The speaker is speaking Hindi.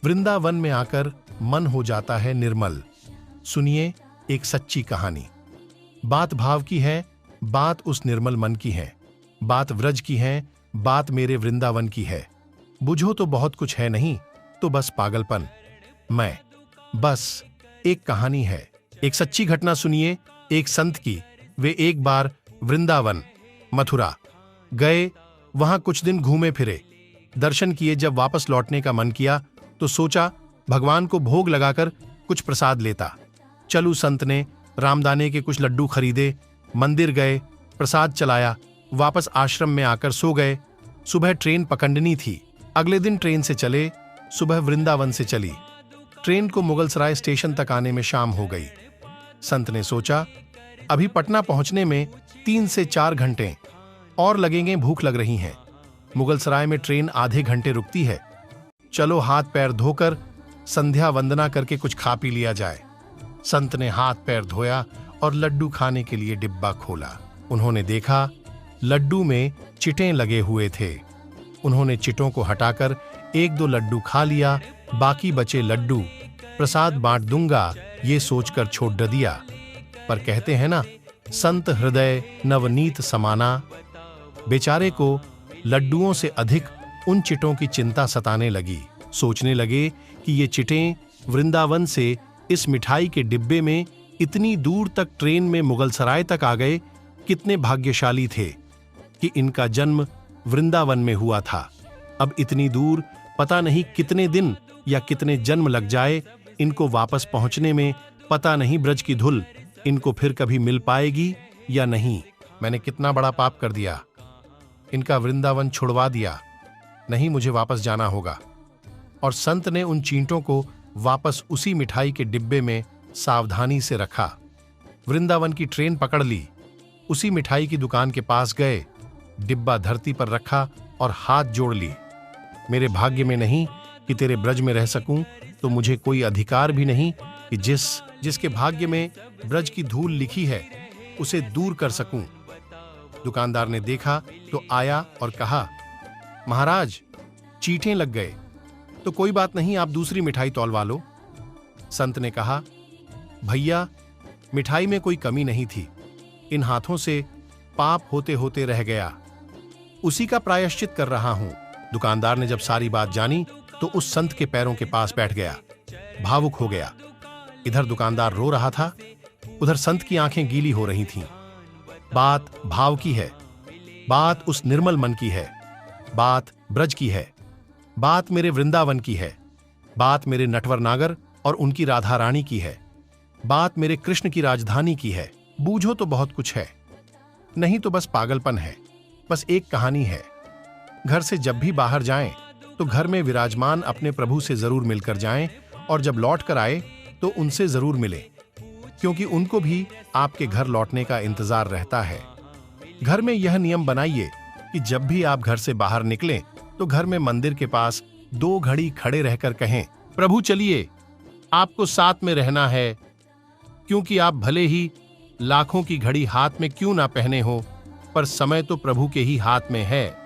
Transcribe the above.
वृंदावन में आकर मन हो जाता है निर्मल। सुनिए एक सच्ची कहानी। बात भाव की है, बात उस निर्मल मन की है, बात व्रज की है, बात मेरे वृंदावन की है। बुझो तो बहुत कुछ है, नहीं तो बस पागलपन। मैं बस एक कहानी है, एक सच्ची घटना सुनिए एक संत की। वे एक बार वृंदावन मथुरा गए, वहां कुछ दिन घूमे फिरे, दर्शन किए। जब वापस लौटने का मन किया तो सोचा भगवान को भोग लगाकर कुछ प्रसाद लेता। चलू संत ने रामदाने के कुछ लड्डू खरीदे, मंदिर गए, प्रसाद चलाया, वापस आश्रम में आकर सो गए। सुबह ट्रेन पकड़नी थी, अगले दिन ट्रेन से चले। सुबह वृंदावन से चली ट्रेन को मुगलसराय स्टेशन तक आने में शाम हो गई। संत ने सोचा अभी पटना पहुंचने में 3 से 4 घंटे और लगेंगे, भूख लग रही है। मुगलसराय में ट्रेन आधे घंटे रुकती है, चलो हाथ पैर धोकर संध्या वंदना करके कुछ खा पी लिया जाए। संत ने हाथ पैर धोया और लड्डू खाने के लिए डिब्बा खोला। उन्होंने देखा लड्डू में चिटें लगे हुए थे। उन्होंने चिटों को हटाकर 1-2 लड्डू खा लिया, बाकी बचे लड्डू प्रसाद बांट दूंगा ये सोचकर छोड़ दिया। पर कहते हैं ना, संत हृदय नवनीत समाना। बेचारे को लड्डुओं से अधिक उन चिटों की चिंता सताने लगी। सोचने लगे कि ये चिटें वृंदावन से इस मिठाई के डिब्बे में इतनी दूर तक ट्रेन में मुगलसराय तक आ गए। कितने भाग्यशाली थे कि इनका जन्म वृंदावन में हुआ था। अब इतनी दूर पता नहीं कितने दिन या कितने जन्म लग जाए इनको वापस पहुंचने में। पता नहीं ब्रज की धुल इनको फिर कभी मिल पाएगी या नहीं। मैंने कितना बड़ा पाप कर दिया, इनका वृंदावन छुड़वा दिया। नहीं, मुझे वापस जाना होगा। और संत ने उन चींटों को वापस उसी मिठाई के डिब्बे में सावधानी से रखा। वृंदावन की ट्रेन पकड़ ली, उसी मिठाई की दुकान के पास गए, डिब्बा धरती पर रखा और हाथ जोड़ ली। मेरे भाग्य में नहीं कि तेरे ब्रज में रह सकूं, तो मुझे कोई अधिकार भी नहीं कि जिसके भाग्य में ब्रज की धूल लिखी है उसे दूर कर सकूं। दुकानदार ने देखा तो आया और कहा, महाराज चींटें लग गए, तो कोई बात नहीं, आप दूसरी मिठाई तौलवा लो। संत ने कहा, भैया मिठाई में कोई कमी नहीं थी, इन हाथों से पाप होते होते रह गया, उसी का प्रायश्चित कर रहा हूं। दुकानदार ने जब सारी बात जानी तो उस संत के पैरों के पास बैठ गया, भावुक हो गया। इधर दुकानदार रो रहा था, उधर संत की आंखें गीली हो रही थीं। बात भाव की है, बात उस निर्मल मन की है, बात ब्रज की है, बात मेरे वृंदावन की है, बात मेरे नटवर नागर और उनकी राधा रानी की है, बात मेरे कृष्ण की राजधानी की है। बूझो तो बहुत कुछ है, नहीं तो बस पागलपन है। बस एक कहानी है। घर से जब भी बाहर जाएं तो घर में विराजमान अपने प्रभु से जरूर मिलकर जाएं, और जब लौट कर आए तो उनसे जरूर मिलें, क्योंकि उनको भी आपके घर लौटने का इंतजार रहता है। घर में यह नियम बनाइए कि जब भी आप घर से बाहर निकलें तो घर में मंदिर के पास 2 घड़ी खड़े रहकर कहें, प्रभु चलिए, आपको साथ में रहना है, क्योंकि आप भले ही लाखों की घड़ी हाथ में क्यों ना पहने हो, पर समय तो प्रभु के ही हाथ में है।